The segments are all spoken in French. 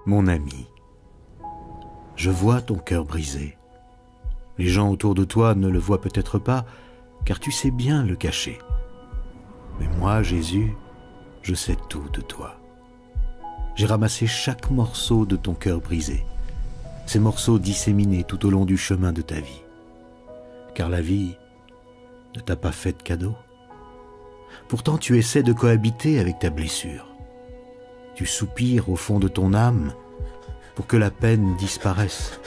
Mon ami, je vois ton cœur brisé. Les gens autour de toi ne le voient peut-être pas, car tu sais bien le cacher. Mais moi, Jésus, je sais tout de toi. J'ai ramassé chaque morceau de ton cœur brisé, ces morceaux disséminés tout au long du chemin de ta vie. Car la vie ne t'a pas fait de cadeau. Pourtant, tu essaies de cohabiter avec ta blessure. Tu soupires au fond de ton âme pour que la peine disparaisse.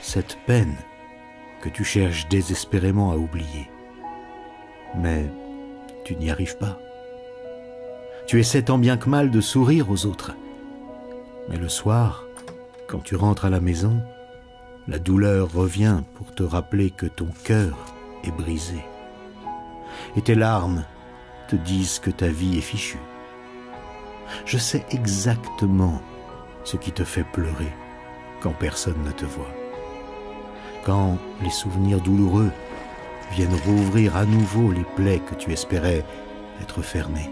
Cette peine que tu cherches désespérément à oublier. Mais tu n'y arrives pas. Tu essaies tant bien que mal de sourire aux autres. Mais le soir, quand tu rentres à la maison, la douleur revient pour te rappeler que ton cœur est brisé. Et tes larmes te disent que ta vie est fichue. Je sais exactement ce qui te fait pleurer quand personne ne te voit. Quand les souvenirs douloureux viennent rouvrir à nouveau les plaies que tu espérais être fermées.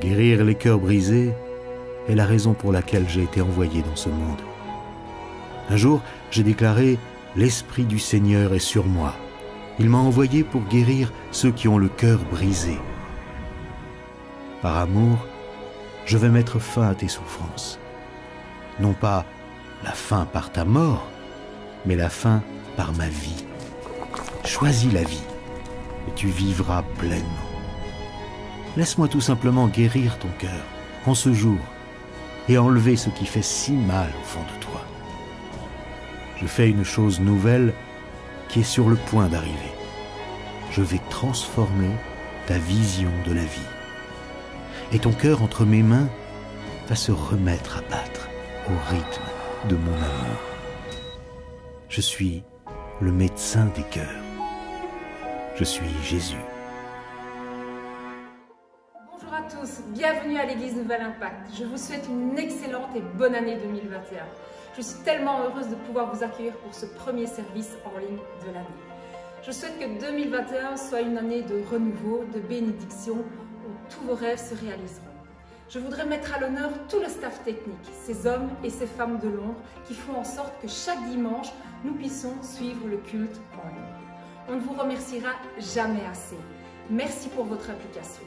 Guérir les cœurs brisés est la raison pour laquelle j'ai été envoyé dans ce monde. Un jour, j'ai déclaré « L'Esprit du Seigneur est sur moi ». Il m'a envoyé pour guérir ceux qui ont le cœur brisé. Par amour, je vais mettre fin à tes souffrances. Non pas la fin par ta mort, mais la fin par ma vie. Choisis la vie et tu vivras pleinement. Laisse-moi tout simplement guérir ton cœur en ce jour et enlever ce qui fait si mal au fond de toi. Je fais une chose nouvelle qui est sur le point d'arriver. Je vais transformer ta vision de la vie. Et ton cœur entre mes mains va se remettre à battre au rythme de mon amour. Je suis le médecin des cœurs. Je suis Jésus. Bonjour à tous, bienvenue à l'église Nouvel Impact. Je vous souhaite une excellente et bonne année 2021. Je suis tellement heureuse de pouvoir vous accueillir pour ce premier service en ligne de l'année. Je souhaite que 2021 soit une année de renouveau, de bénédiction, où tous vos rêves se réaliseront. Je voudrais mettre à l'honneur tout le staff technique, ces hommes et ces femmes de l'ombre qui font en sorte que chaque dimanche, nous puissions suivre le culte en ligne. On ne vous remerciera jamais assez. Merci pour votre implication.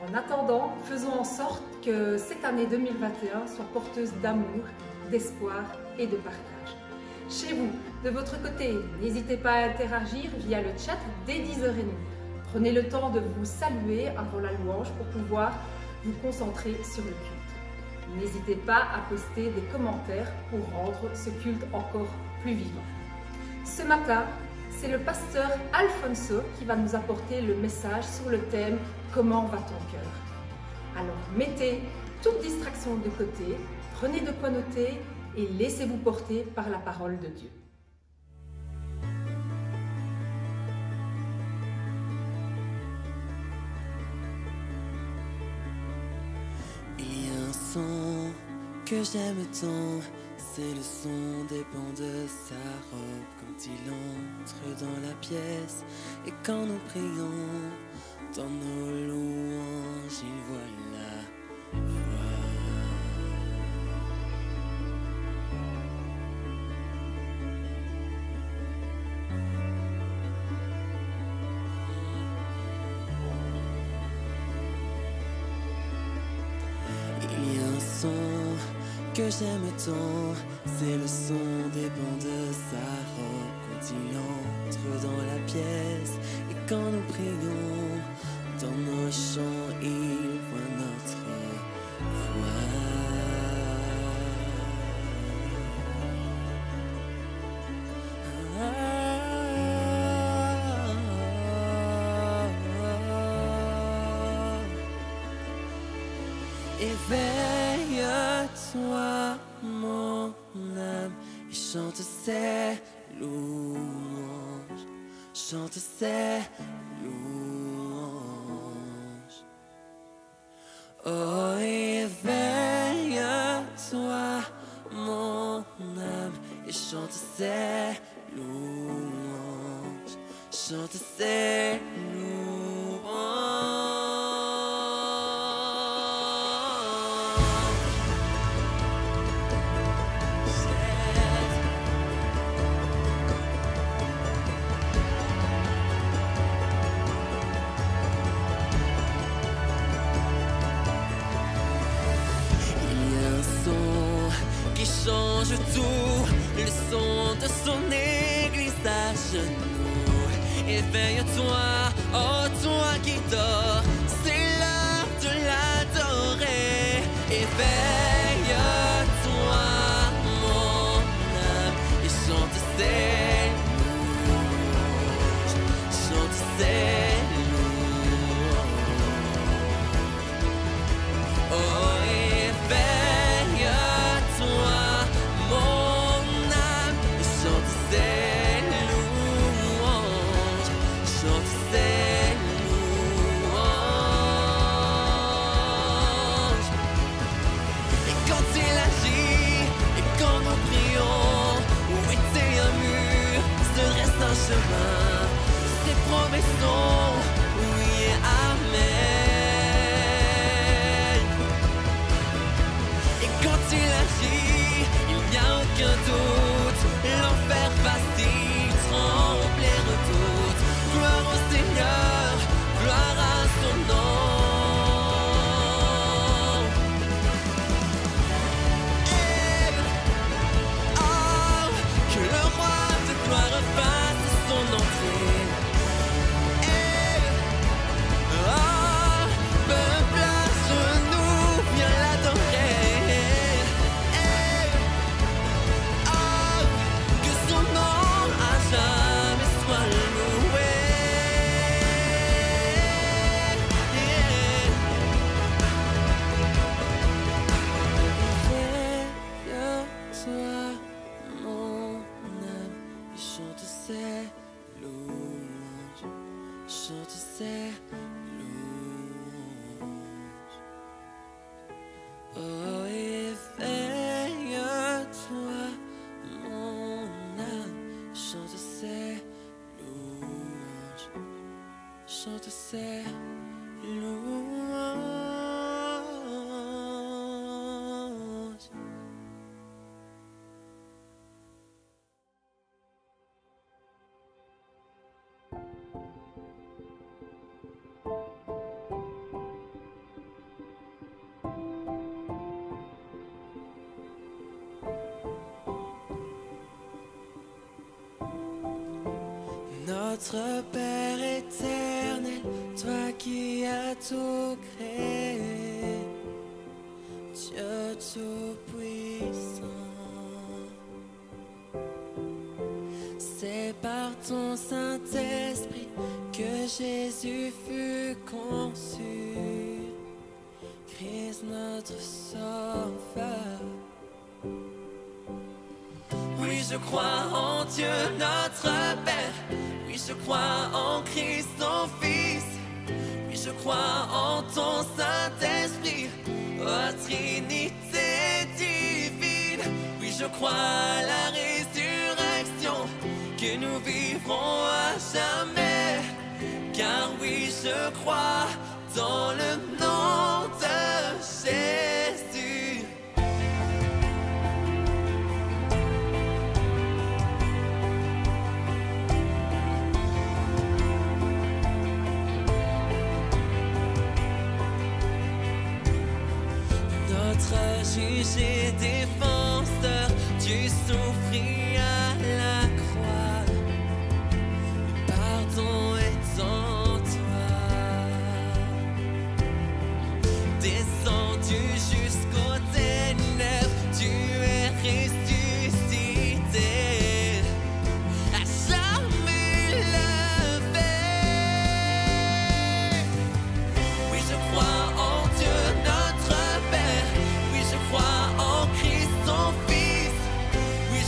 En attendant, faisons en sorte que cette année 2021 soit porteuse d'amour, d'espoir et de partage. Chez vous, de votre côté, n'hésitez pas à interagir via le chat dès 10h30. Prenez le temps de vous saluer avant la louange pour pouvoir vous concentrer sur le culte. N'hésitez pas à poster des commentaires pour rendre ce culte encore plus vivant. Ce matin, c'est le pasteur Alfonso qui va nous apporter le message sur le thème « Comment va ton cœur ?» Alors mettez toute distraction de côté, prenez de quoi noter et laissez-vous porter par la parole de Dieu. Il y a un son que j'aime tant, c'est le son des pans de sa robe quand il entre dans la pièce et quand nous prions dans nos louanges, il voit la voix. Il y a un son que j'aime tant, c'est le son des pans de sa robe quand il entre dans la pièce et quand nous prions dans nos chants, il voit notre Éveille-toi, mon âme, et chante ses louanges, chante ses louanges. Oh, éveille-toi, mon âme, et chante ses louanges, chante ses louanges. tout le son de son église à genoux. Éveille-toi, oh toi qui dors, c'est l'heure de l'adorer. Éveille-toi, mon âme, et chante ses louanges, chante ses louanges. Oh, éveille-toi, mon âme, et chante ses louanges, chante ses louanges. Et quand il agit, et quand nous prions, où était un mur, se reste un chemin. Ses promesses sont oui et amen. Et quand il agit, il n'y a aucun doute, l'enfer vacille, tremble et redoute. Gloire au Seigneur, gloire à son nom. Que le roi de gloire fasse son entrée. Peuple à genoux, viens l'adorer. Que son nom à jamais soit loué. Éveille-toi, mon âme, et chante ses louanges, chante ses louanges. Oh, éveille-toi, mon âme, chante ses louanges, chante ses louanges. Notre Père éternel, toi qui as tout créé, Dieu tout-puissant, c'est par ton Saint-Esprit que Jésus fut conçu, Christ notre Sauveur. Oui, je crois en Dieu notre Père. Oui, je crois en Christ son Fils. Oui, je crois en ton Saint-Esprit, ô Trinité divine. Oui, je crois à la résurrection, que nous vivrons à jamais. Car oui, je crois dans le nom de Jésus. Notre juge et défenseur, tu souffris à la croix. Le pardon est en toi. Descendu jusqu'aux ténèbres, tu es ressuscité. À jamais levé. Oui, je crois en Dieu notre Père. Oui, je crois en Christ son Fils. Oui,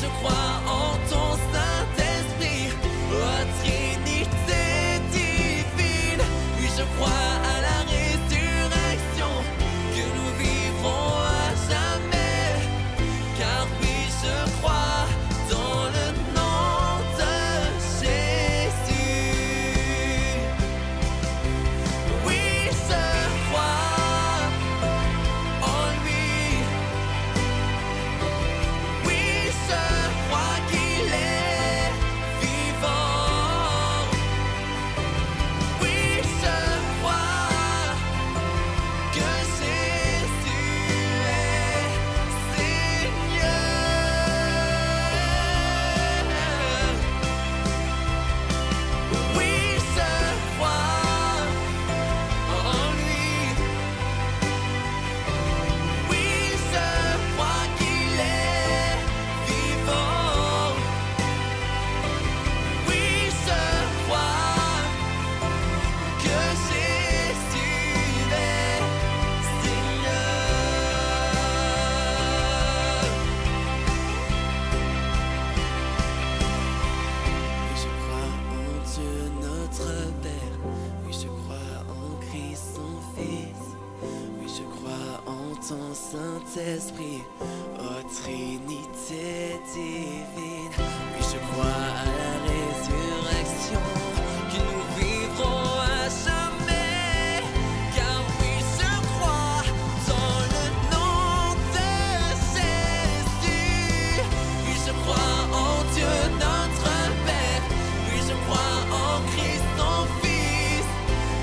ton Saint-Esprit, ô Trinité divine. Oui, je crois à la résurrection, que nous vivrons à jamais. Car oui, je crois dans le nom de Jésus. Oui, je crois en Dieu notre Père. Oui, je crois en Christ ton Fils.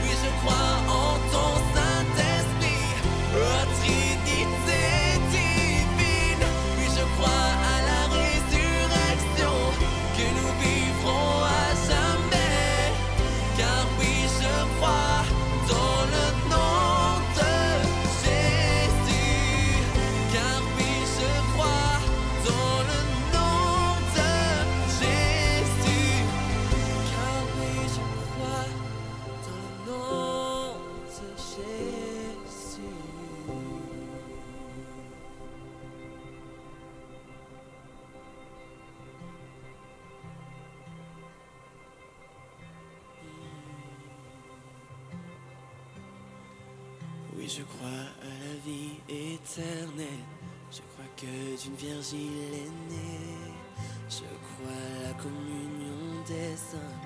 Oui, je crois en ton Saint-Esprit, ô Trinité divine. Oui, je crois à la résurrection, que nous vivrons à jamais. Car oui, je crois dans le nom de Jésus. Car oui, je crois dans le nom de Jésus. Car oui, je crois dans le nom de Jésus. Oui, je crois à la vie éternelle. Je crois que d'une vierge il est né. Je crois à la communion des saints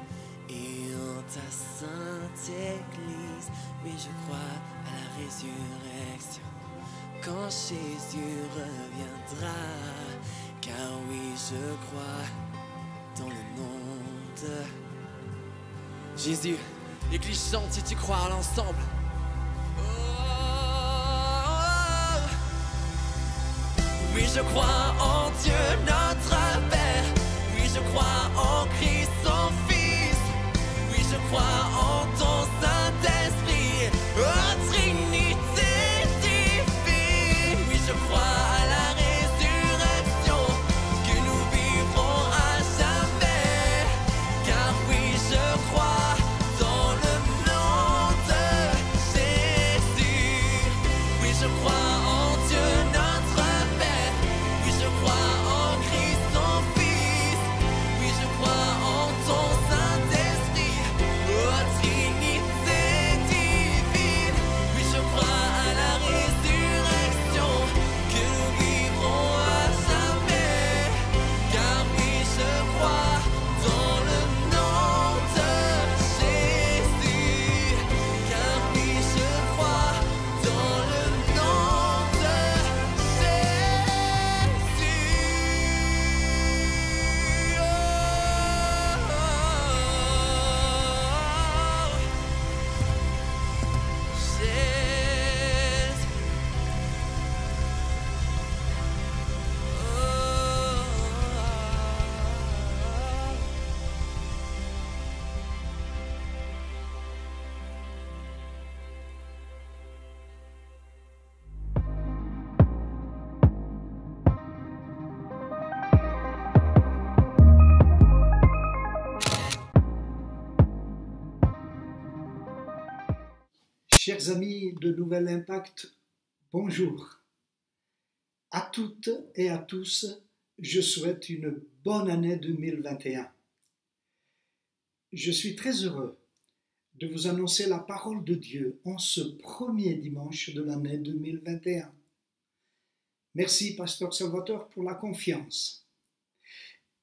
et en ta sainte Église. Oui, je crois à la résurrection, quand Jésus reviendra. Car oui, je crois dans le nom de Jésus. L'Église chante si tu crois à l'ensemble. Oui, je crois en Dieu notre Père. Oui, je crois en Christ son Fils. Oui, je crois en ton Saint-Esprit, ô Trinité divine. Oui, je crois à la résurrection, que nous vivrons à jamais. Car oui, je crois dans le nom de Jésus. Oui, je crois en Dieu notre Père. Oui, je crois en Christ son Fils. Oui, je crois en ton Saint-Esprit, ô Trinité divine. Oui, je crois à la résurrection, que nous vivrons à jamais. Car oui, je crois dans le nom de Jésus. Car oui, je crois dans le nom de Chers amis de Nouvel Impact, bonjour. À toutes et à tous, je souhaite une bonne année 2021. Je suis très heureux de vous annoncer la parole de Dieu en ce premier dimanche de l'année 2021. Merci, Pasteur Salvatore, pour la confiance.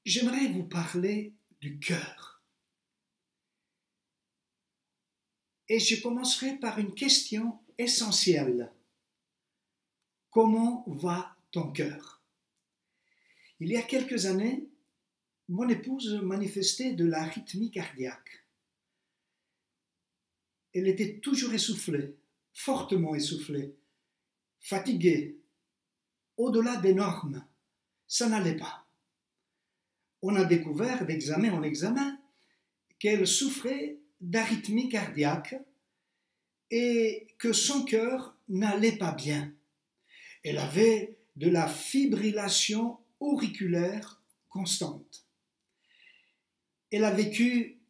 J'aimerais vous parler du cœur. Et je commencerai par une question essentielle. Comment va ton cœur? Il y a quelques années, mon épouse manifestait de l'arythmie cardiaque. Elle était toujours essoufflée, fortement essoufflée, fatiguée, au-delà des normes. Ça n'allait pas. On a découvert d'examen en examen qu'elle souffrait d'arythmie cardiaque et que son cœur n'allait pas bien. Elle avait de la fibrillation auriculaire constante. Elle a vécu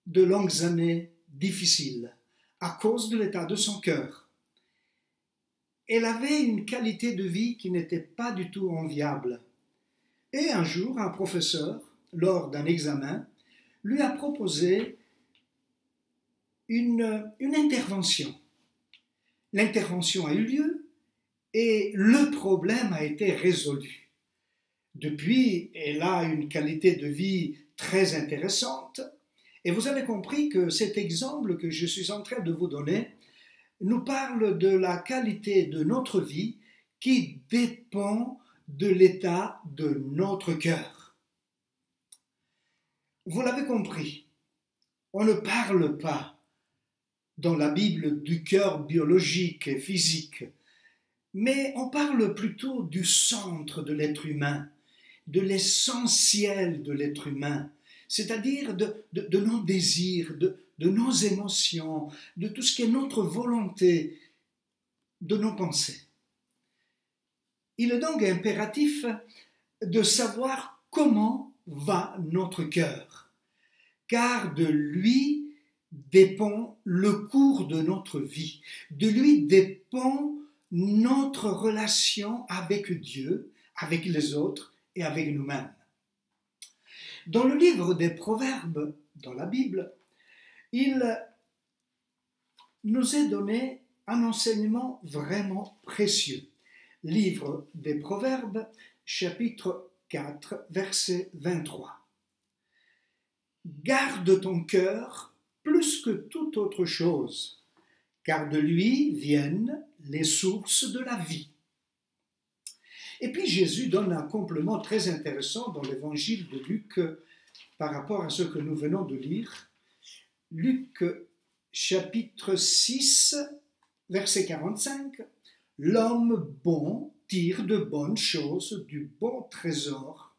de longues années difficiles à cause de l'état de son cœur. Elle avait une qualité de vie qui n'était pas du tout enviable. Et un jour, un professeur, lors d'un examen, lui a proposé une intervention. L'intervention a eu lieu et le problème a été résolu. Depuis, elle a une qualité de vie très intéressante et vous avez compris que cet exemple que je suis en train de vous donner nous parle de la qualité de notre vie qui dépend de l'état de notre cœur. Vous l'avez compris, on ne parle pas dans la Bible du cœur biologique et physique, mais on parle plutôt du centre de l'être humain, de l'essentiel de l'être humain, c'est-à-dire de nos désirs, de nos émotions, de tout ce qui est notre volonté, de nos pensées. Il est donc impératif de savoir comment va notre cœur, car de lui dépend le cours de notre vie, de lui dépend notre relation avec Dieu, avec les autres et avec nous-mêmes. Dans le livre des Proverbes, dans la Bible, il nous est donné un enseignement vraiment précieux. Livre des Proverbes, chapitre 4, verset 23. Garde ton cœur plus que toute autre chose, car de lui viennent les sources de la vie. Et puis Jésus donne un complément très intéressant dans l'évangile de Luc par rapport à ce que nous venons de lire. Luc chapitre 6, verset 45. L'homme bon tire de bonnes choses du bon trésor.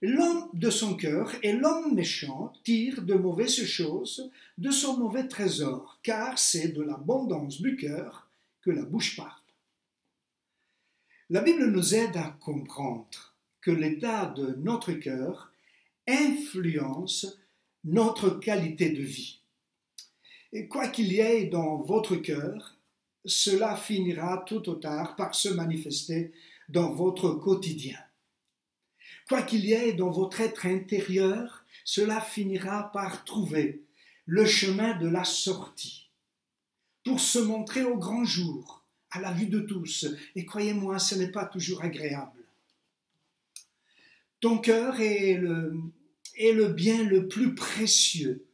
L'homme de son cœur et l'homme méchant tire de mauvaises choses de son mauvais trésor, car c'est de l'abondance du cœur que la bouche parle. La Bible nous aide à comprendre que l'état de notre cœur influence notre qualité de vie. Et quoi qu'il y ait dans votre cœur, cela finira tôt ou tard par se manifester dans votre quotidien. Quoi qu'il y ait dans votre être intérieur, cela finira par trouver le chemin de la sortie pour se montrer au grand jour, à la vue de tous. Et croyez-moi, ce n'est pas toujours agréable. Ton cœur est le bien le plus précieux,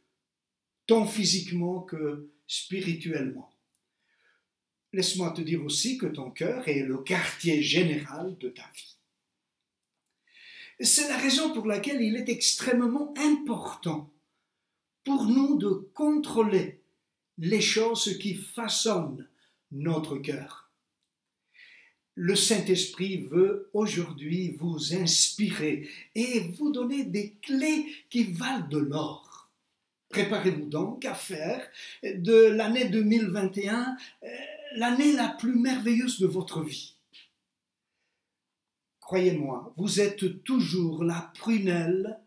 tant physiquement que spirituellement. Laisse-moi te dire aussi que ton cœur est le quartier général de ta vie. C'est la raison pour laquelle il est extrêmement important pour nous de contrôler les choses qui façonnent notre cœur. Le Saint-Esprit veut aujourd'hui vous inspirer et vous donner des clés qui valent de l'or. Préparez-vous donc à faire de l'année 2021 l'année la plus merveilleuse de votre vie. Croyez-moi, vous êtes toujours la prunelle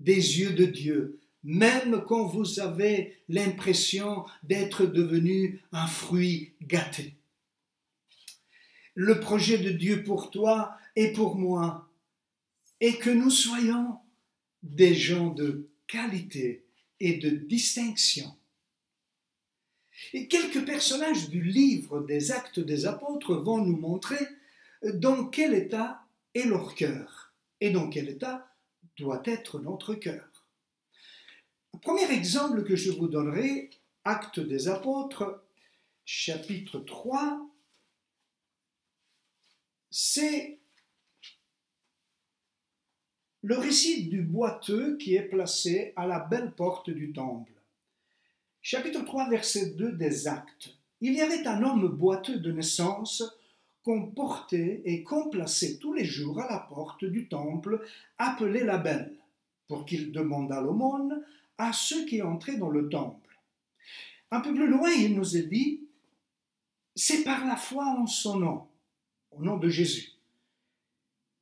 des yeux de Dieu, même quand vous avez l'impression d'être devenu un fruit gâté. Le projet de Dieu pour toi et pour moi est que nous soyons des gens de qualité et de distinction. Et quelques personnages du livre des Actes des Apôtres vont nous montrer dans quel état est leur cœur et dans quel état doit être notre cœur. Le premier exemple que je vous donnerai, Actes des Apôtres, chapitre 3, c'est le récit du boiteux qui est placé à la belle porte du temple. Chapitre 3, verset 2 des Actes. Il y avait un homme boiteux de naissance qu'on portait et qu'on plaçait tous les jours à la porte du temple, appelé la Belle, pour qu'il demandât l'aumône à ceux qui entraient dans le temple. Un peu plus loin, il nous est dit, c'est par la foi en son nom, au nom de Jésus,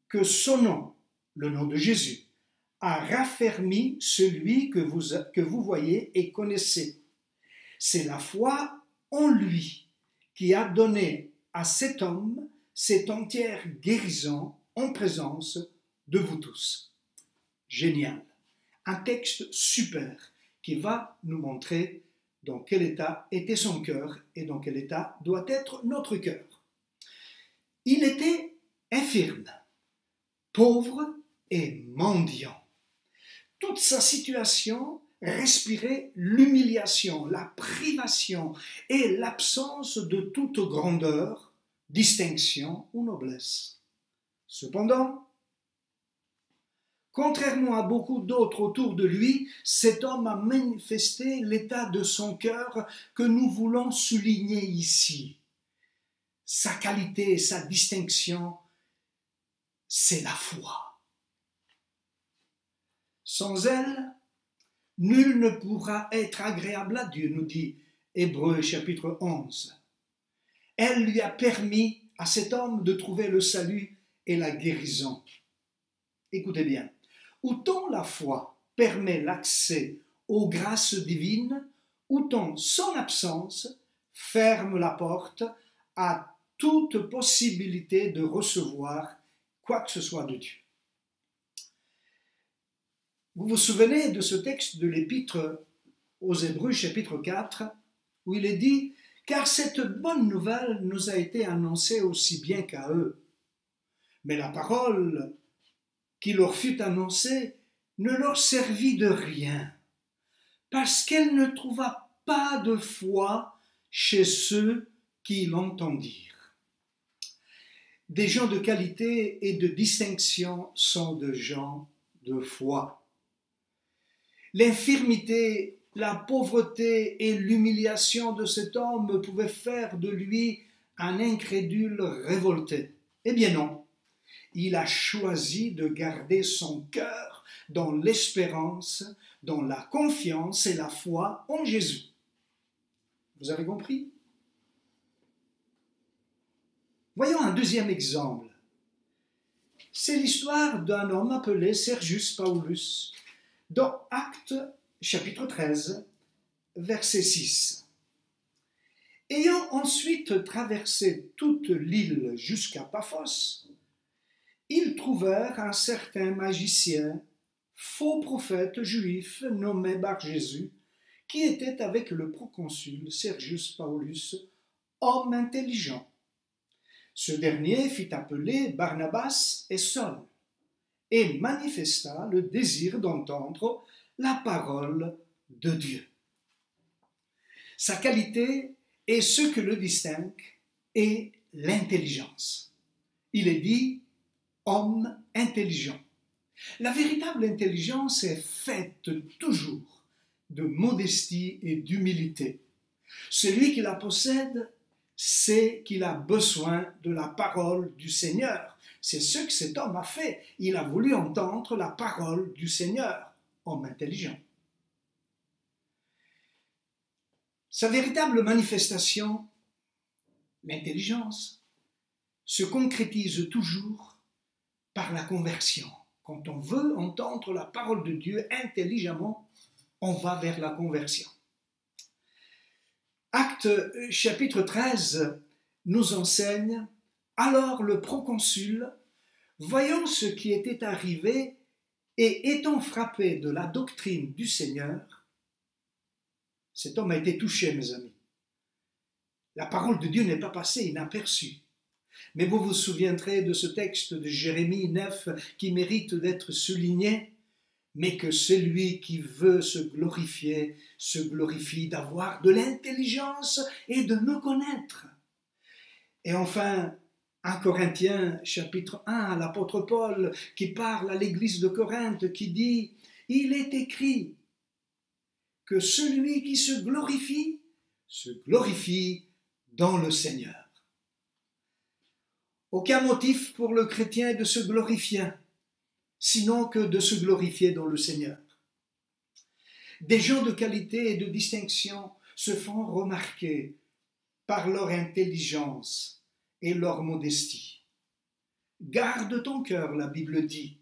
que son nom, le nom de Jésus, a raffermi celui que vous voyez et connaissez. C'est la foi en lui qui a donné à cet homme cette entière guérison en présence de vous tous. Génial. Un texte super qui va nous montrer dans quel état était son cœur et dans quel état doit être notre cœur. Il était infirme, pauvre et mendiant. Toute sa situation respirait l'humiliation, la privation et l'absence de toute grandeur, distinction ou noblesse. Cependant, contrairement à beaucoup d'autres autour de lui, cet homme a manifesté l'état de son cœur que nous voulons souligner ici. Sa qualité et sa distinction, c'est la foi. Sans elle, nul ne pourra être agréable à Dieu, nous dit Hébreux chapitre 11. Elle lui a permis à cet homme de trouver le salut et la guérison. Écoutez bien, autant la foi permet l'accès aux grâces divines, autant son absence ferme la porte à toute possibilité de recevoir quoi que ce soit de Dieu. Vous vous souvenez de ce texte de l'Épître aux Hébreux, chapitre 4, où il est dit « Car cette bonne nouvelle nous a été annoncée aussi bien qu'à eux. Mais la parole qui leur fut annoncée ne leur servit de rien, parce qu'elle ne trouva pas de foi chez ceux qui l'entendirent. » Des gens de qualité et de distinction sont des gens de foi. L'infirmité, la pauvreté et l'humiliation de cet homme pouvaient faire de lui un incrédule révolté. Eh bien non, il a choisi de garder son cœur dans l'espérance, dans la confiance et la foi en Jésus. Vous avez compris? Voyons un deuxième exemple. C'est l'histoire d'un homme appelé Sergius Paulus, dans Actes chapitre 13, verset 6. Ayant ensuite traversé toute l'île jusqu'à Paphos, ils trouvèrent un certain magicien, faux prophète juif nommé Bar-Jésus, qui était avec le proconsul Sergius Paulus, homme intelligent. Ce dernier fit appeler Barnabas et Saul, et manifesta le désir d'entendre la parole de Dieu. Sa qualité est ce que le distingue est l'intelligence. Il est dit homme intelligent. La véritable intelligence est faite toujours de modestie et d'humilité. Celui qui la possède sait qu'il a besoin de la parole du Seigneur. C'est ce que cet homme a fait. Il a voulu entendre la parole du Seigneur, homme intelligent. Sa véritable manifestation, l'intelligence, se concrétise toujours par la conversion. Quand on veut entendre la parole de Dieu intelligemment, on va vers la conversion. Actes chapitre 13 nous enseigne: alors le proconsul, voyant ce qui était arrivé et étant frappé de la doctrine du Seigneur, cet homme a été touché, mes amis. La parole de Dieu n'est pas passée inaperçue. Mais vous vous souviendrez de ce texte de Jérémie 9 qui mérite d'être souligné: mais que celui qui veut se glorifie d'avoir de l'intelligence et de me connaître. Et enfin, 1 Corinthiens chapitre 1, l'apôtre Paul qui parle à l'église de Corinthe, qui dit « Il est écrit que celui qui se glorifie dans le Seigneur. » Aucun motif pour le chrétien de se glorifier, sinon que de se glorifier dans le Seigneur. Des gens de qualité et de distinction se font remarquer par leur intelligence et leur modestie. Garde ton cœur, la Bible dit,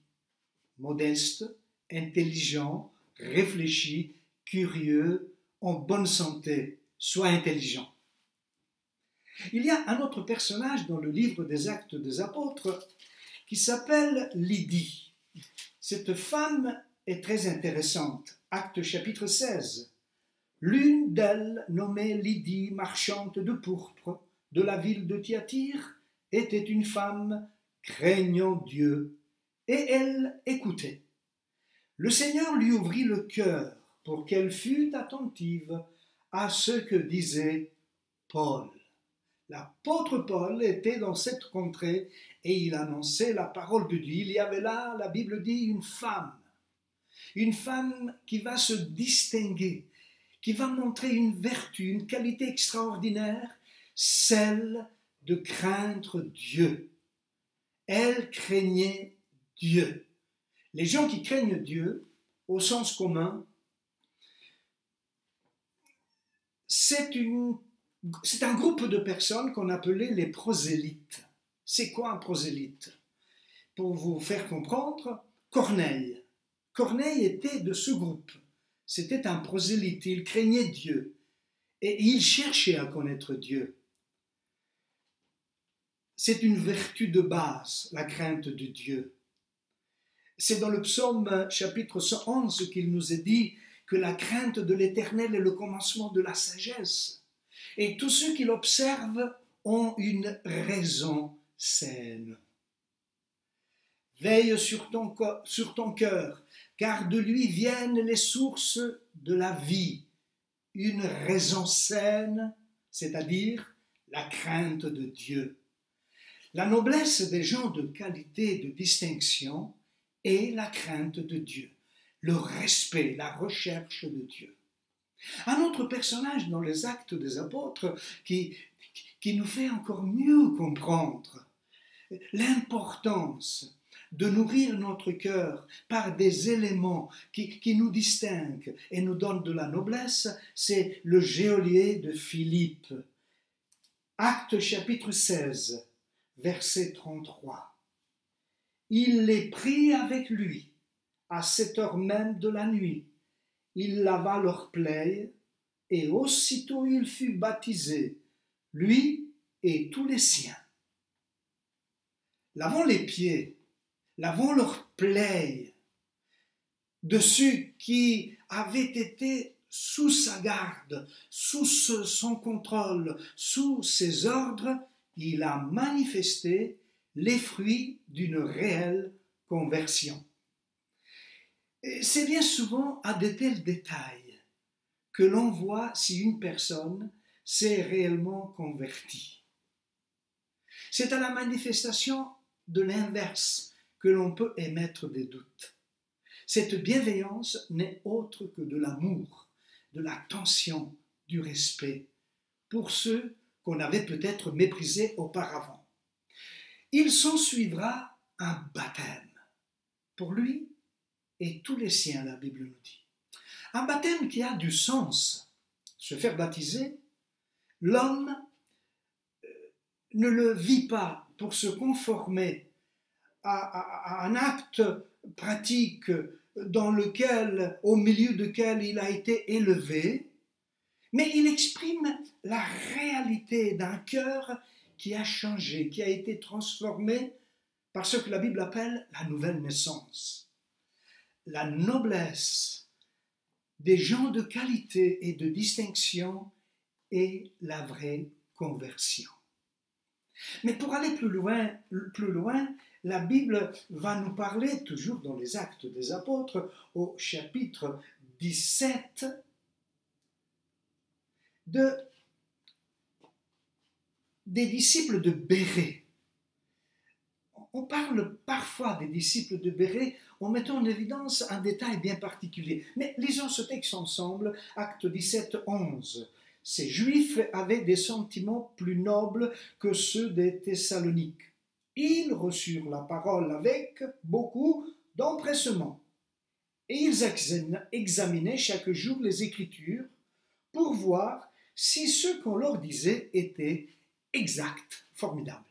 modeste, intelligent, réfléchi, curieux, en bonne santé, sois intelligent. Il y a un autre personnage dans le livre des Actes des Apôtres qui s'appelle Lydie. Cette femme est très intéressante. Actes chapitre 16. L'une d'elles, nommée Lydie, marchande de pourpre, de la ville de Thyatire, était une femme craignant Dieu, et elle écoutait. Le Seigneur lui ouvrit le cœur pour qu'elle fût attentive à ce que disait Paul. L'apôtre Paul était dans cette contrée et il annonçait la parole de Dieu. Il y avait là, la Bible dit, une femme qui va se distinguer, qui va montrer une vertu, une qualité extraordinaire, celle de craindre Dieu. Elle craignait Dieu. Les gens qui craignent Dieu, au sens commun, c'est un groupe de personnes qu'on appelait les prosélytes. C'est quoi un prosélyte? Pour vous faire comprendre, Corneille. Corneille était de ce groupe. C'était un prosélyte, il craignait Dieu et il cherchait à connaître Dieu. C'est une vertu de base, la crainte de Dieu. C'est dans le psaume chapitre 111 qu'il nous est dit que la crainte de l'Éternel est le commencement de la sagesse. Et tous ceux qui l'observent ont une raison saine. Veille sur ton cœur, car de lui viennent les sources de la vie. Une raison saine, c'est-à-dire la crainte de Dieu. La noblesse des gens de qualité, de distinction, est la crainte de Dieu, le respect, la recherche de Dieu. Un autre personnage dans les Actes des Apôtres qui nous fait encore mieux comprendre l'importance de nourrir notre cœur par des éléments qui nous distinguent et nous donnent de la noblesse, c'est le geôlier de Philippe. Actes chapitre 16, verset 33. Il les prit avec lui à cette heure même de la nuit. Il lava leurs plaies et aussitôt il fut baptisé, lui et tous les siens. Lavons les pieds, lavons leurs plaies de ceux qui avaient été sous sa garde, sous son contrôle, sous ses ordres. Il a manifesté les fruits d'une réelle conversion. Et c'est bien souvent à de tels détails que l'on voit si une personne s'est réellement convertie. C'est à la manifestation de l'inverse que l'on peut émettre des doutes. Cette bienveillance n'est autre que de l'amour, de l'attention, du respect pour ceux qu'on avait peut-être méprisés auparavant. Il s'ensuivra un baptême pour lui et tous les siens, la Bible nous dit. Un baptême qui a du sens. Se faire baptiser, l'homme ne le vit pas pour se conformer à un acte pratique au milieu duquel il a été élevé, mais il exprime la réalité d'un cœur qui a changé, qui a été transformé par ce que la Bible appelle la nouvelle naissance. La noblesse des gens de qualité et de distinction est la vraie conversion. Mais pour aller plus loin, la Bible va nous parler, toujours dans les Actes des Apôtres, au chapitre 17, des disciples de Bérée. On parle parfois des disciples de Bérée en mettant en évidence un détail bien particulier. Mais lisons ce texte ensemble, Actes 17, 11. Ces Juifs avaient des sentiments plus nobles que ceux des Thessaloniques. Ils reçurent la parole avec beaucoup d'empressement. Et ils examinaient chaque jour les Écritures pour voir si ce qu'on leur disait était exact, formidable.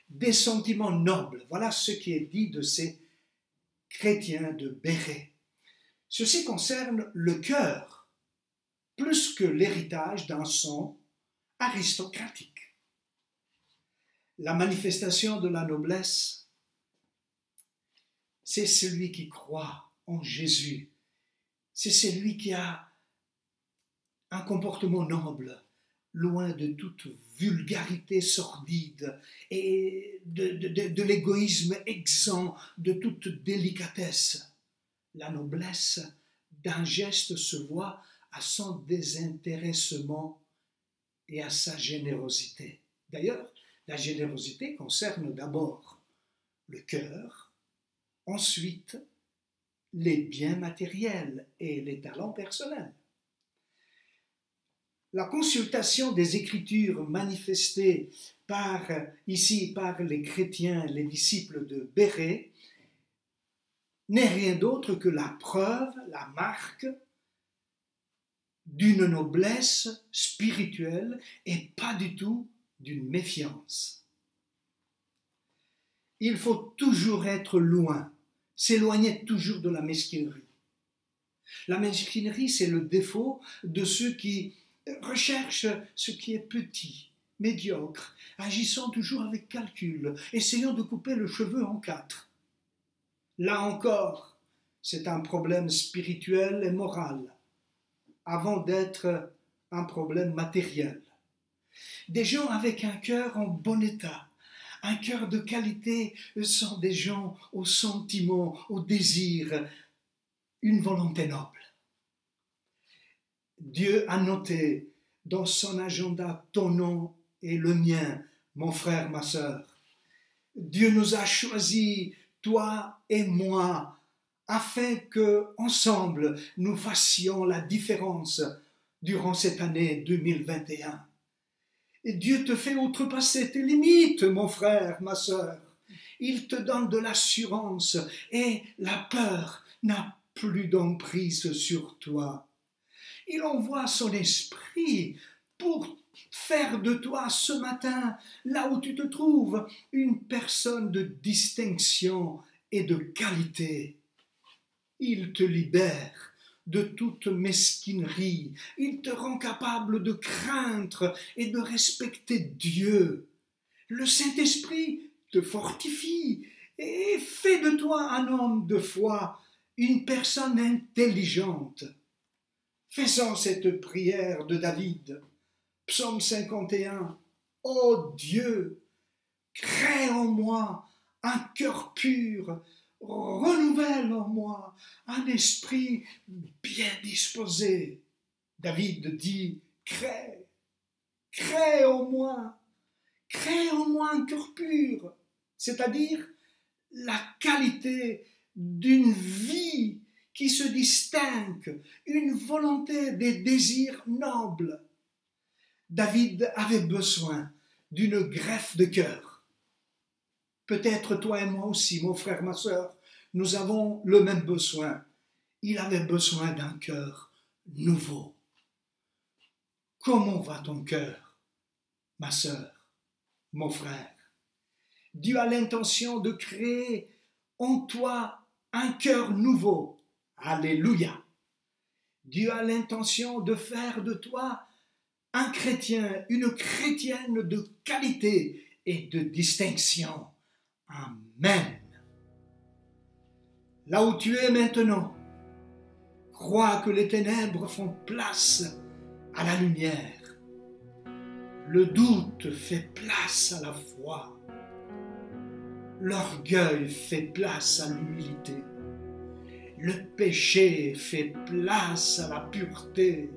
Des sentiments nobles, voilà ce qui est dit de ces chrétiens de Bérée. Ceci concerne le cœur, plus que l'héritage d'un sang aristocratique. La manifestation de la noblesse, c'est celui qui croit en Jésus. C'est celui qui a un comportement noble, loin de toute vulgarité sordide et de l'égoïsme exempt de toute délicatesse. La noblesse d'un geste se voit à son désintéressement et à sa générosité. D'ailleurs, la générosité concerne d'abord le cœur, ensuite les biens matériels et les talents personnels. La consultation des Écritures manifestée ici par les chrétiens, les disciples de Bérée, n'est rien d'autre que la preuve, la marque d'une noblesse spirituelle et pas du tout d'une méfiance. Il faut toujours être loin, s'éloigner toujours de la mesquinerie. La mesquinerie, c'est le défaut de ceux qui recherchent ce qui est petit, médiocre, agissant toujours avec calcul, essayant de couper le cheveu en quatre. Là encore, c'est un problème spirituel et moral, avant d'être un problème matériel. Des gens avec un cœur en bon état, un cœur de qualité, sont des gens aux sentiments, aux désirs, une volonté noble. Dieu a noté dans son agenda ton nom et le mien, mon frère, ma sœur. Dieu nous a choisis, toi et moi, afin que, ensemble, nous fassions la différence durant cette année 2021. Et Dieu te fait outrepasser tes limites, mon frère, ma sœur. Il te donne de l'assurance et la peur n'a plus d'emprise sur toi. Il envoie son esprit pour faire de toi ce matin, là où tu te trouves, une personne de distinction et de qualité. Il te libère de toute mesquinerie. Il te rend capable de craindre et de respecter Dieu. Le Saint-Esprit te fortifie et fait de toi un homme de foi, une personne intelligente. Faisons cette prière de David. Psaume 51. Ô Dieu, crée en moi un cœur pur, renouvelle en moi un esprit bien disposé. David dit, crée en moi un cœur pur, c'est-à-dire la qualité d'une vie qui se distingue, une volonté, des désirs nobles. David avait besoin d'une greffe de cœur. Peut-être toi et moi aussi, mon frère, ma sœur, nous avons le même besoin. Il avait besoin d'un cœur nouveau. Comment va ton cœur, ma sœur, mon frère? Dieu a l'intention de créer en toi un cœur nouveau. Alléluia. Dieu a l'intention de faire de toi un chrétien, une chrétienne de qualité et de distinction. Amen. Là où tu es maintenant, crois que les ténèbres font place à la lumière. Le doute fait place à la foi. L'orgueil fait place à l'humilité. Le péché fait place à la pureté.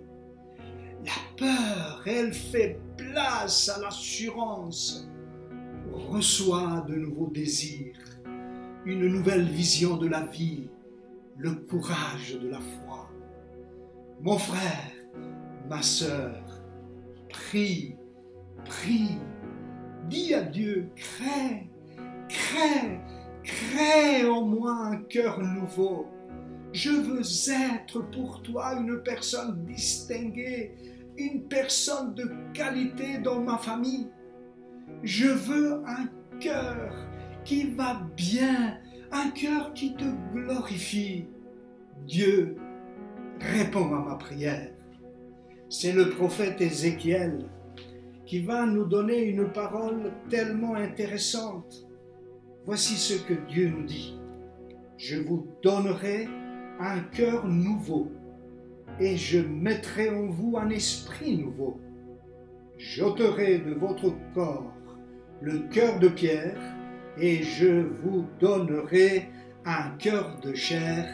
La peur, elle fait place à l'assurance. Reçois de nouveaux désirs, une nouvelle vision de la vie, le courage de la foi. Mon frère, ma sœur, prie, dis à Dieu, crée en moi un cœur nouveau. Je veux être pour toi une personne distinguée, une personne de qualité dans ma famille. Je veux un cœur qui va bien, un cœur qui te glorifie. Dieu, réponds à ma prière. C'est le prophète Ézéchiel qui va nous donner une parole tellement intéressante. Voici ce que Dieu nous dit. Je vous donnerai un cœur nouveau et je mettrai en vous un esprit nouveau. j'ôterai de votre corps le cœur de pierre et je vous donnerai un cœur de chair.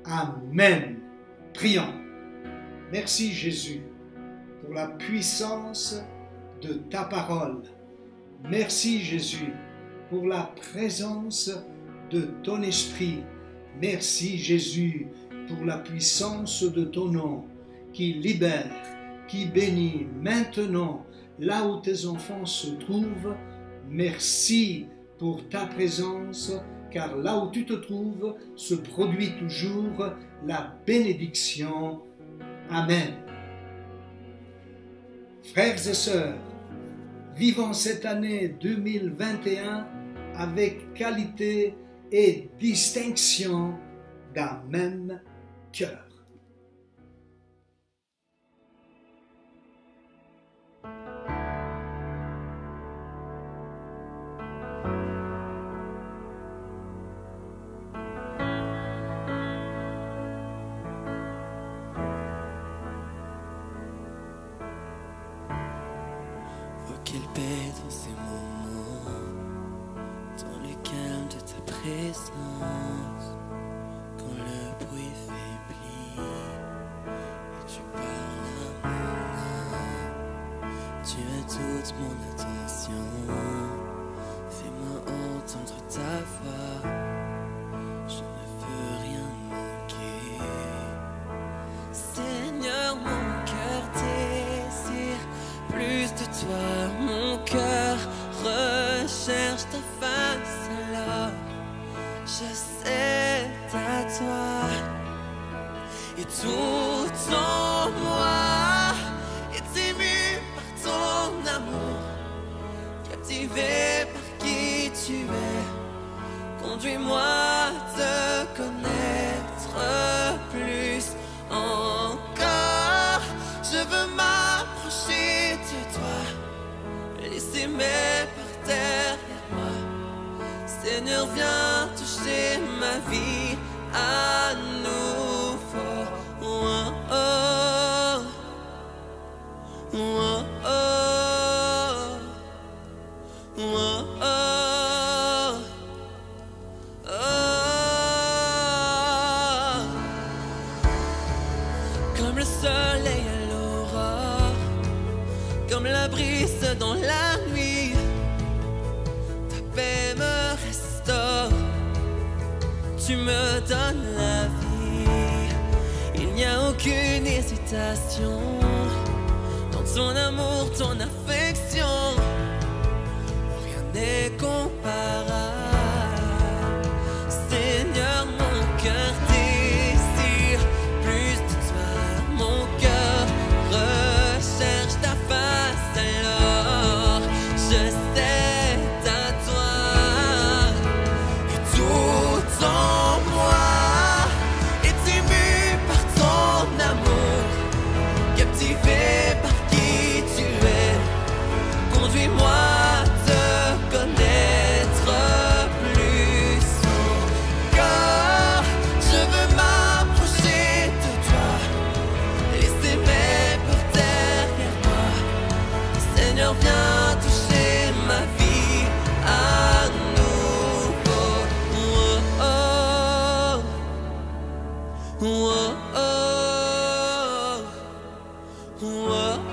Amen. Prions. Merci Jésus pour la puissance de ta parole. Merci Jésus pour la présence de ton esprit. Merci Jésus pour la puissance de ton nom qui libère, qui bénit maintenant là où tes enfants se trouvent. Merci pour ta présence, car là où tu te trouves se produit toujours la bénédiction. Amen. Frères et sœurs, vivons cette année 2021 avec qualité et distinction d'un même cœur. Quelle paix dans ces moments, dans le calme de ta présence, quand le bruit faiblit et tu parles à mon âme. Tu as toute mon attention, fais-moi entendre ta voix, je ne veux rien manquer. Seigneur, mon cœur désire plus de toi, mon cœur recherche ta face, alors je sais à toi, et tout en moi est ému par ton amour, captivé par qui tu es. Conduis-moi à te connaître plus encore, je veux m'approcher de toi, laisser mes par derrière moi. Seigneur, viens toucher ma vie à nouveau. Oh, oh, oh, oh, oh, oh, oh. Comme le soleil à l'aurore, comme la brise dans la nuit, ta paix me restaure, tu me donnes la vie. Il n'y a aucune hésitation dans ton amour, ton affection, rien n'est comparable. Seigneur, mon cœur désire plus de toi, mon cœur recherche ta face, alors je sais à toi, et tout en moi est ému par ton amour, captivé par qui tu es. Conduis-moi à te connaître plus encore, je veux m'approcher de toi, laisser mes peurs derrière moi. Seigneur, viens toucher ma vie à nouveau. Oh, oh, oh, oh, oh, oh,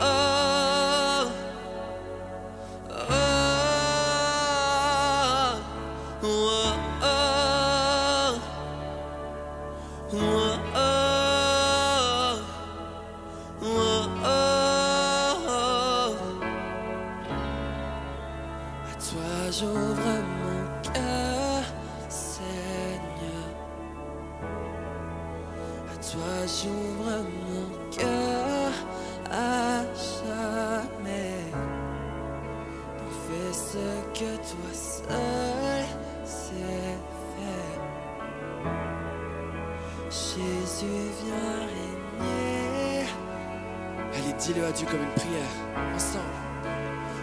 oh. À toi j'ouvre mon cœur, Seigneur. À toi j'ouvre mon cœur à jamais. Fais ce que toi seul sais faire. Jésus, viens régner. Allez, dis-le à Dieu comme une prière, ensemble.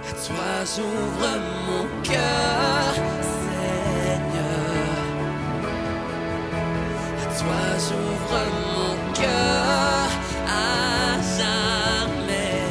À toi j'ouvre mon cœur, Seigneur. À toi j'ouvre mon cœur à jamais.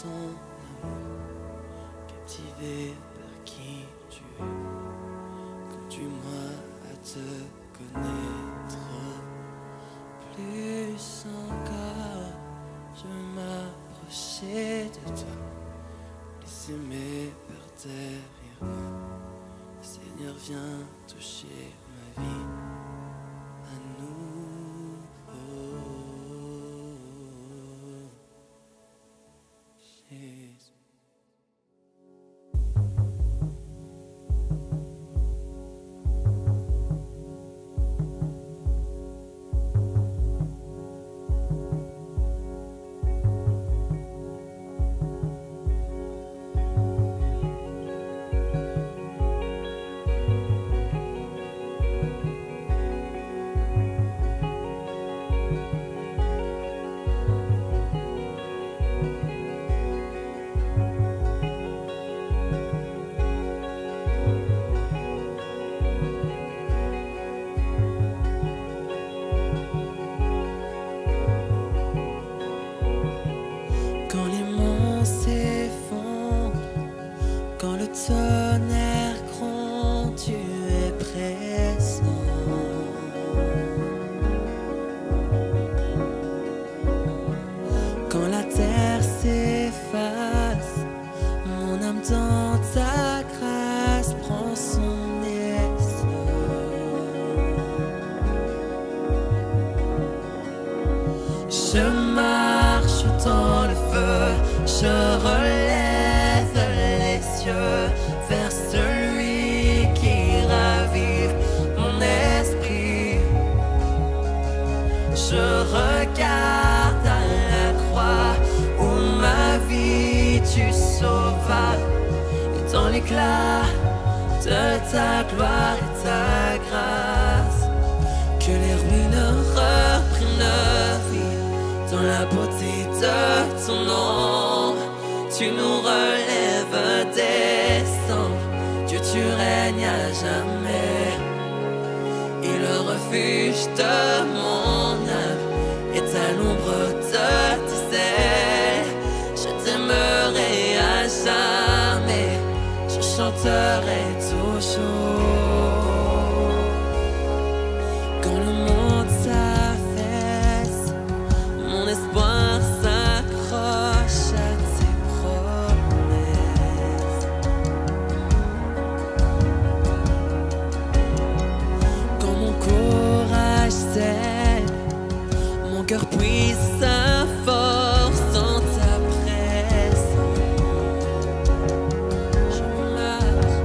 ton amour, captivé par qui tu es. Conduis-moi à te connaître plus encore. Je veux m'approcher de toi, laisser mes peurs derrière moi. Seigneur, viens toucher ma vie à nous. Jésus. Quand les monts s'effondrent, quand le tonnerre gronde, tu es présent. Quand la terre s'efface, mon âme dans ta grâce prend son essor. Je marche dans le feu, je relève les yeux vers celui qui ravive mon esprit. Je regarde à la croix où ma vie tu sauvas, et dans l'éclat de ta gloire et ta grâce, que les ruines reprennent vie. Dans la beauté de ton nom, tu nous relèves des cendres. Dieu, tu règnes à jamais, et le refuge de mon âme est à l'ombre de tes ailes. Je t'aimerai à jamais, je chanterai toujours. Quand le monde s'affaisse, mon espoir s'accroche à tes promesses. Quand mon courage cède, mon cœur puise sa force dans ta présence. Je marche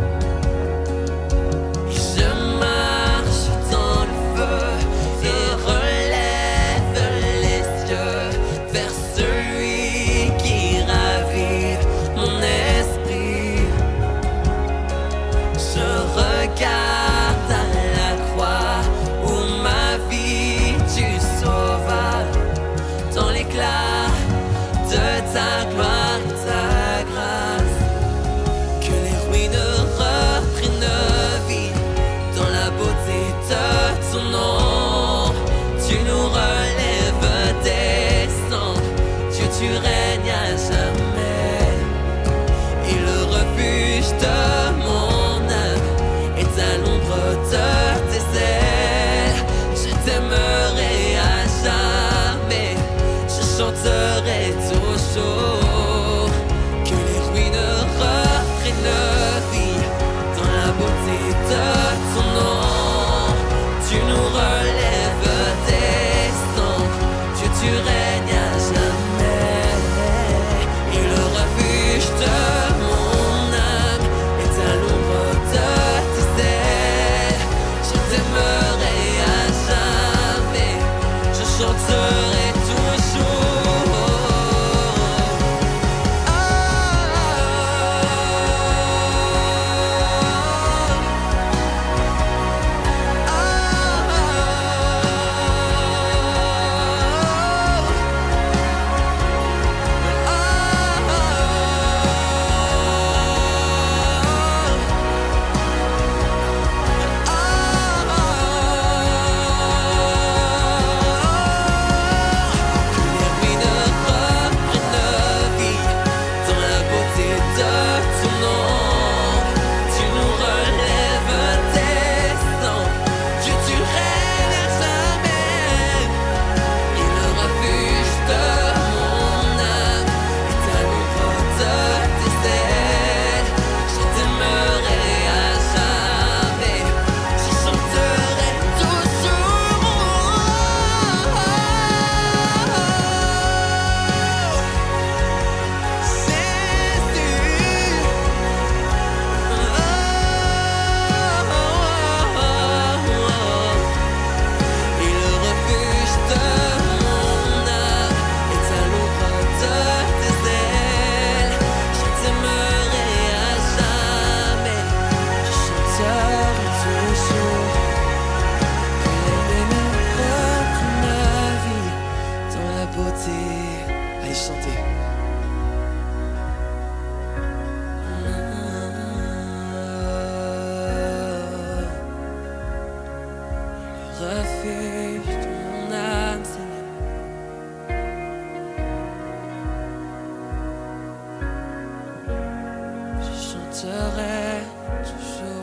serai toujours.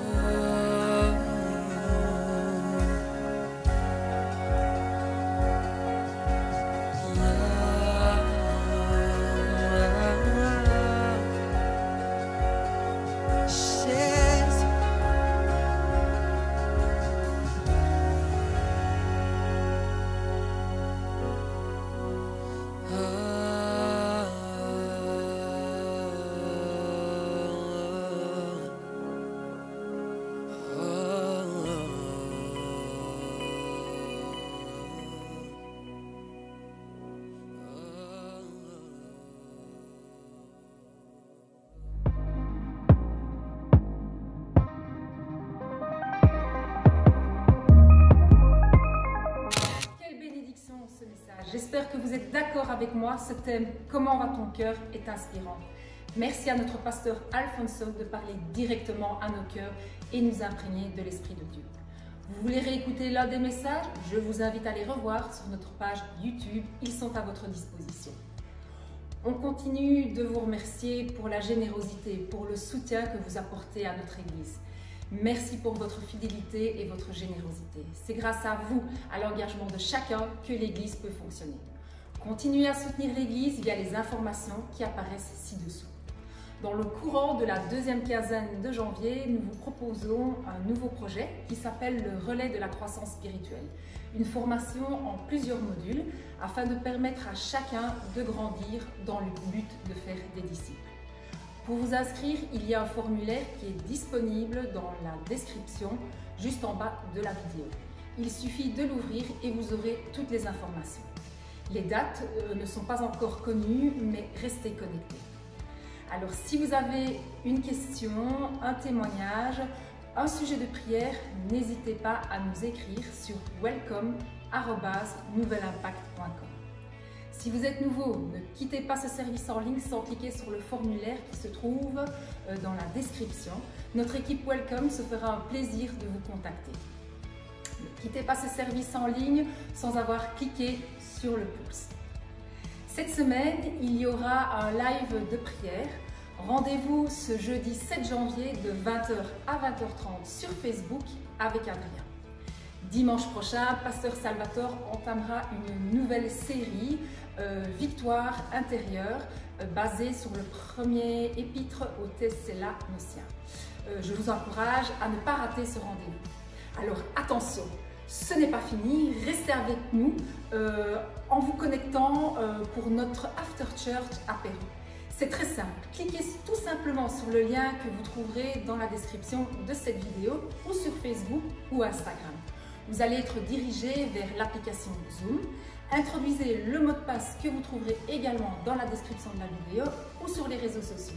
J'espère que vous êtes d'accord avec moi, ce thème « Comment va ton cœur ?» est inspirant. Merci à notre pasteur Alfonso de parler directement à nos cœurs et nous imprégner de l'Esprit de Dieu. Vous voulez réécouter l'un des messages? Je vous invite à les revoir sur notre page YouTube, ils sont à votre disposition. On continue de vous remercier pour la générosité, pour le soutien que vous apportez à notre Église. Merci pour votre fidélité et votre générosité. C'est grâce à vous, à l'engagement de chacun, que l'Église peut fonctionner. Continuez à soutenir l'Église via les informations qui apparaissent ci-dessous. Dans le courant de la deuxième quinzaine de janvier, nous vous proposons un nouveau projet qui s'appelle le Relais de la croissance spirituelle. Une formation en plusieurs modules afin de permettre à chacun de grandir dans le but de faire des disciples. Pour vous inscrire, il y a un formulaire qui est disponible dans la description, juste en bas de la vidéo. Il suffit de l'ouvrir et vous aurez toutes les informations. Les dates ne sont pas encore connues, mais restez connectés. Alors, si vous avez une question, un témoignage, un sujet de prière, n'hésitez pas à nous écrire sur welcome@nouvelimpact.com. Si vous êtes nouveau, ne quittez pas ce service en ligne sans cliquer sur le formulaire qui se trouve dans la description. Notre équipe Welcome se fera un plaisir de vous contacter. Ne quittez pas ce service en ligne sans avoir cliqué sur le pouce. Cette semaine, il y aura un live de prière. Rendez-vous ce jeudi 7 janvier de 20h à 20h30 sur Facebook avec Adrien. Dimanche prochain, Pasteur Salvatore entamera une nouvelle série Victoire intérieure basée sur le premier épître aux Thessaloniciens. Je vous encourage à ne pas rater ce rendez-vous. Alors attention, ce n'est pas fini, restez avec nous en vous connectant pour notre After Church apéro. C'est très simple, cliquez tout simplement sur le lien que vous trouverez dans la description de cette vidéo ou sur Facebook ou Instagram. Vous allez être dirigé vers l'application Zoom. Introduisez le mot de passe que vous trouverez également dans la description de la vidéo ou sur les réseaux sociaux.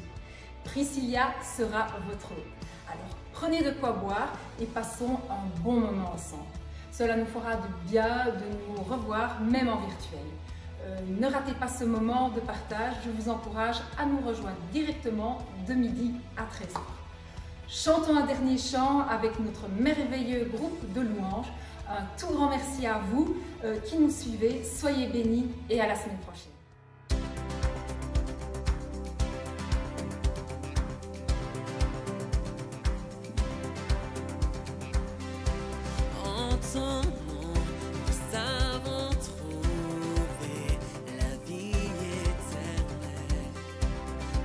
Priscilla sera votre hôte. Alors prenez de quoi boire et passons un bon moment ensemble. Cela nous fera du bien de nous revoir même en virtuel. Ne ratez pas ce moment de partage, je vous encourage à nous rejoindre directement de midi à 13h. Chantons un dernier chant avec notre merveilleux groupe de louanges. Un tout grand merci à vous qui nous suivez. Soyez bénis et à la semaine prochaine. En ton nom, nous avons trouvé la vie éternelle.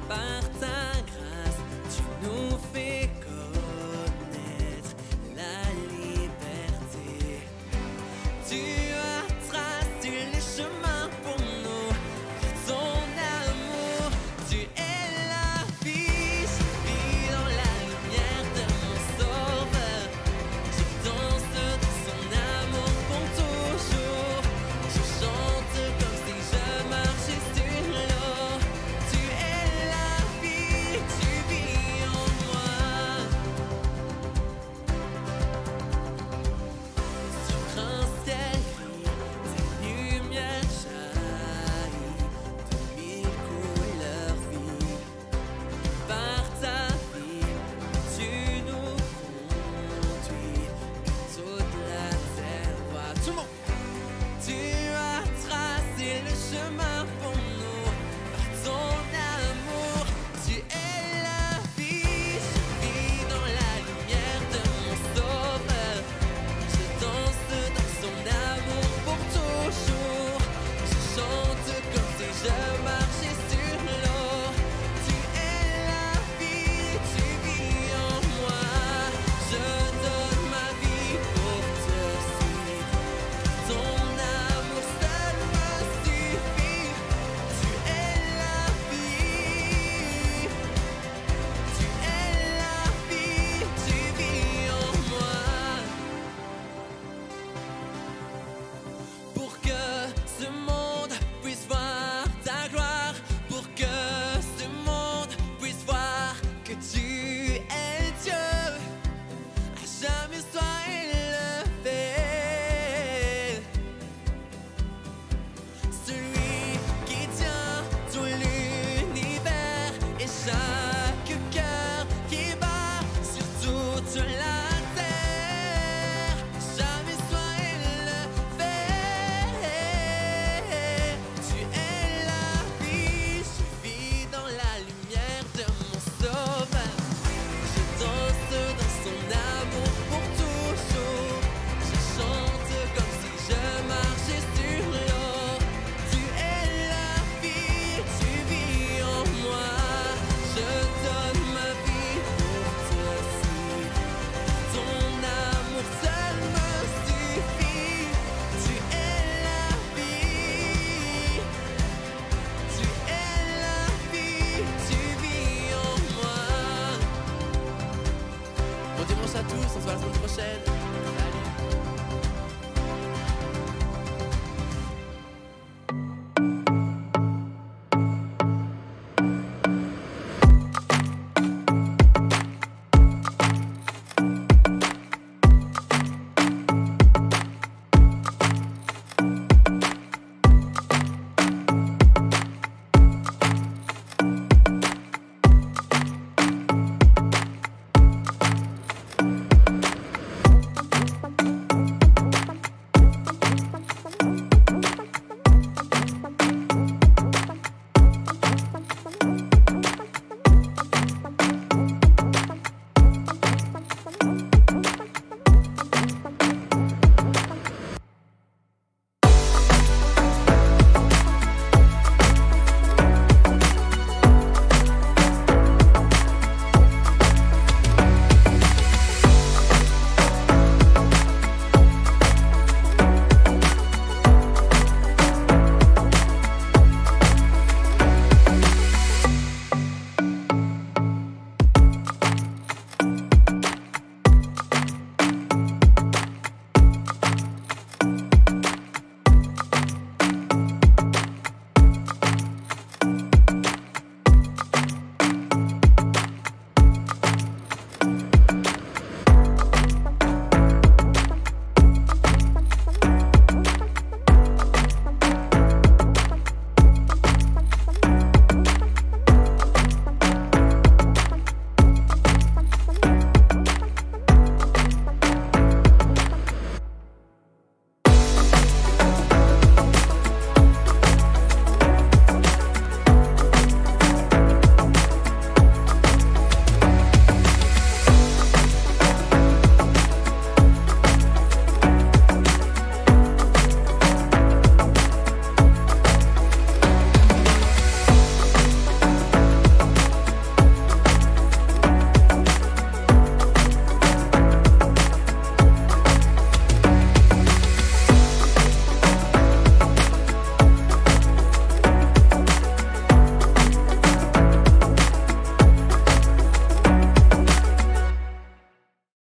Par ta grâce, tu nous fais connaître la liberté. Tu as tracé les chemins pour nous. chaque cœur qui bat sur toute la terre. Jamais toi élevé. Tu es la vie, je vis dans la lumière de mon sauveur. Je danse dans son amour pour toujours. Je chante comme si je marchais sur l'eau. Tu es la vie, tu vis en moi. Je donne ma vie pour te suivre. Ton amour seul me suffit. Tu es la vie. Tu es la vie, tu vis en moi. Bon dimanche à tous, on se voit la semaine prochaine.